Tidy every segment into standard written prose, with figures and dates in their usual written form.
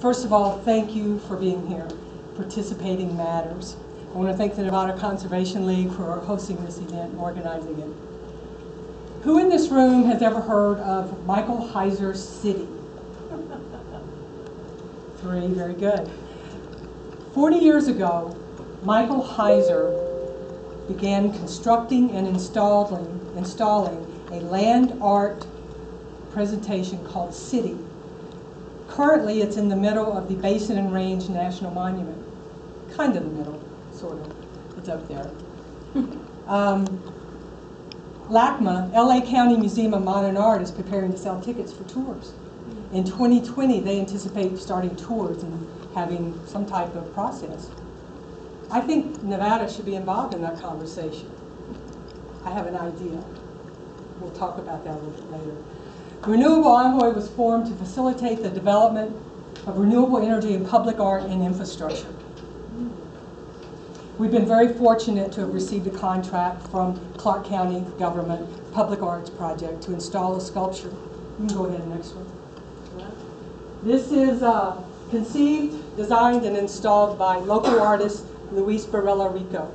First of all, thank you for being here. Participating matters. I want to thank the Nevada Conservation League for hosting this event and organizing it. Who in this room has ever heard of Michael Heizer's city? 3, very good. 40 years ago, Michael Heizer began constructing and installing a land art presentation called City. Currently, it's in the middle of the Basin and Range National Monument. Kind of the middle, sort of. It's up there. LACMA, LA County Museum of Modern Art, is preparing to sell tickets for tours. In 2020, they anticipate starting tours and having some type of process. I think Nevada should be involved in that conversation. I have an idea. We'll talk about that a little bit later. The Renewable Envoy was formed to facilitate the development of renewable energy in public art and infrastructure. We've been very fortunate to have received a contract from Clark County Government Public Arts Project to install a sculpture. You can go ahead and next one. This is conceived, designed, and installed by local artist Luis Varela-Rico.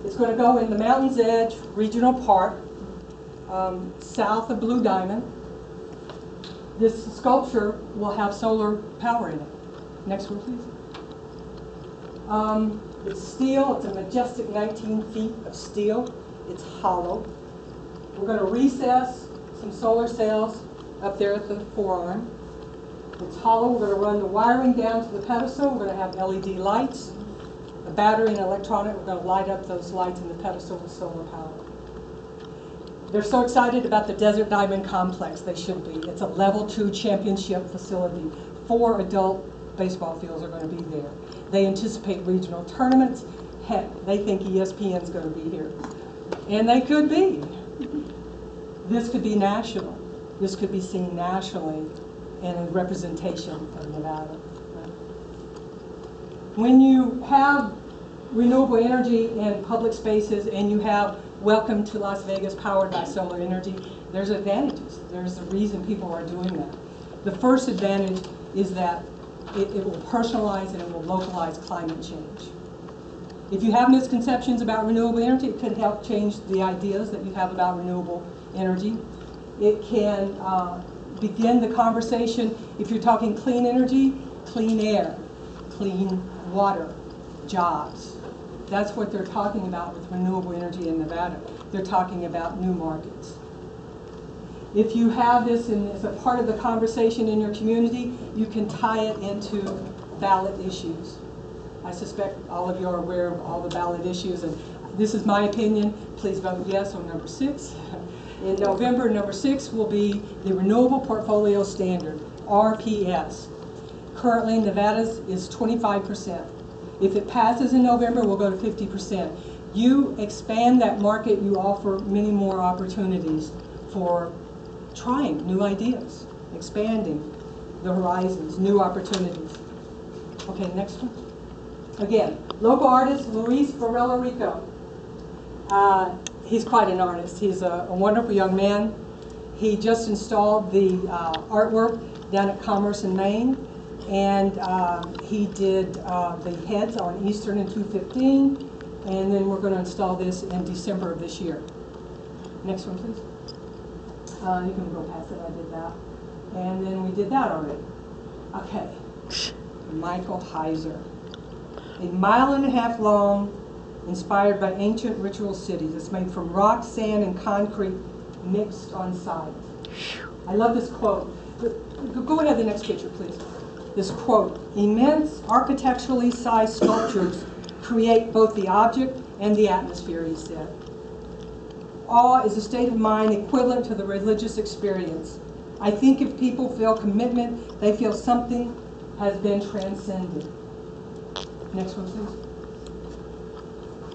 It's going to go in the Mountain's Edge Regional Park, south of Blue Diamond. This sculpture will have solar power in it. Next one, please. It's steel. It's a majestic 19 feet of steel. It's hollow. We're going to recess some solar cells up there at the forearm. It's hollow. We're going to run the wiring down to the pedestal. We're going to have LED lights, a battery and electronic. We're going to light up those lights in the pedestal with solar power. They're so excited about the Desert Diamond Complex. They should be. It's a level 2 championship facility. 4 adult baseball fields are going to be there. They anticipate regional tournaments. Heck, they think ESPN's going to be here. And they could be. This could be national. This could be seen nationally in a representation of Nevada. When you have renewable energy in public spaces and you have Welcome to Las Vegas powered by solar energy, there's advantages. There's a reason people are doing that. The first advantage is that it will personalize and it will localize climate change. If you have misconceptions about renewable energy, it could help change the ideas that you have about renewable energy. It can begin the conversation, if you're talking clean energy, clean air, clean water, jobs. That's what they're talking about with renewable energy in Nevada. They're talking about new markets. If you have this as a part of the conversation in your community, you can tie it into ballot issues. I suspect all of you are aware of all the ballot issues, and this is my opinion. Please vote yes on number 6. In November, number 6 will be the Renewable Portfolio Standard, RPS. Currently, Nevada's is 25%. If it passes in November, we'll go to 50%. You expand that market, you offer many more opportunities for trying new ideas, expanding the horizons, new opportunities. Okay, next one. Again, local artist Luis Varela-Rico. He's quite an artist. He's a wonderful young man. He just installed the artwork down at Commerce in Maine. And he did the heads on Eastern in 215, and then we're going to install this in December of this year. Next one, please. You can go past it. I did that. And then we did that already. Okay. Michael Heizer. 1.5 miles long, inspired by ancient ritual cities. It's made from rock, sand, and concrete mixed on site. I love this quote. Go ahead, the next picture, please. This quote, immense architecturally sized sculptures create both the object and the atmosphere, he said. Awe is a state of mind equivalent to the religious experience. I think if people feel commitment, they feel something has been transcended. Next one, please.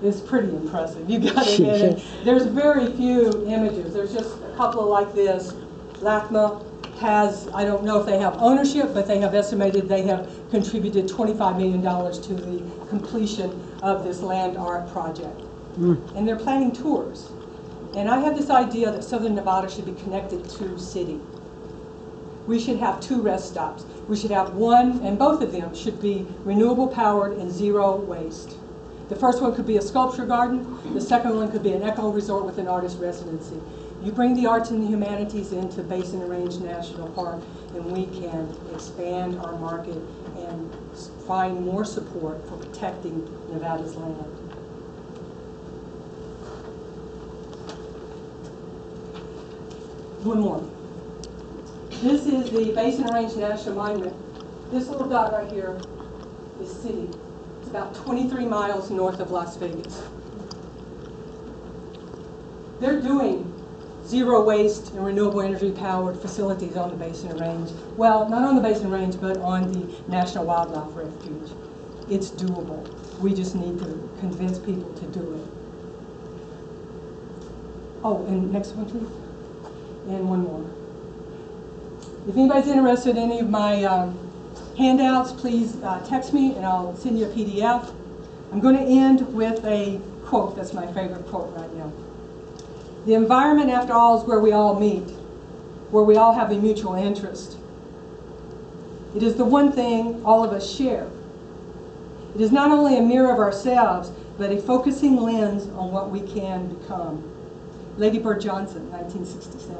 It's pretty impressive. You got to admit it. There's very few images. There's just a couple like this. LACMA has, I don't know if they have ownership, but they have estimated they have contributed $25 million to the completion of this land art project. And they're planning tours. And I have this idea that Southern Nevada should be connected to city. we should have 2 rest stops. We should have one, and both of them should be renewable powered and zero waste. The first one could be a sculpture garden. The second one could be an eco resort with an artist residency. You bring the arts and the humanities into Basin and Range National Park, and we can expand our market and find more support for protecting Nevada's land. One more. This is the Basin and Range National Monument. This little dot right here is city. It's about 23 miles north of Las Vegas. They're doing zero waste and renewable energy powered facilities on the Basin and Range. Well, not on the Basin and Range, but on the National Wildlife Refuge. It's doable. We just need to convince people to do it. Oh, and next one, please. And one more. If anybody's interested in any of my handouts, please text me and I'll send you a PDF. I'm going to end with a quote. That's my favorite quote right now. The environment, after all, is where we all meet, where we all have a mutual interest. It is the one thing all of us share. It is not only a mirror of ourselves, but a focusing lens on what we can become. Lady Bird Johnson, 1967.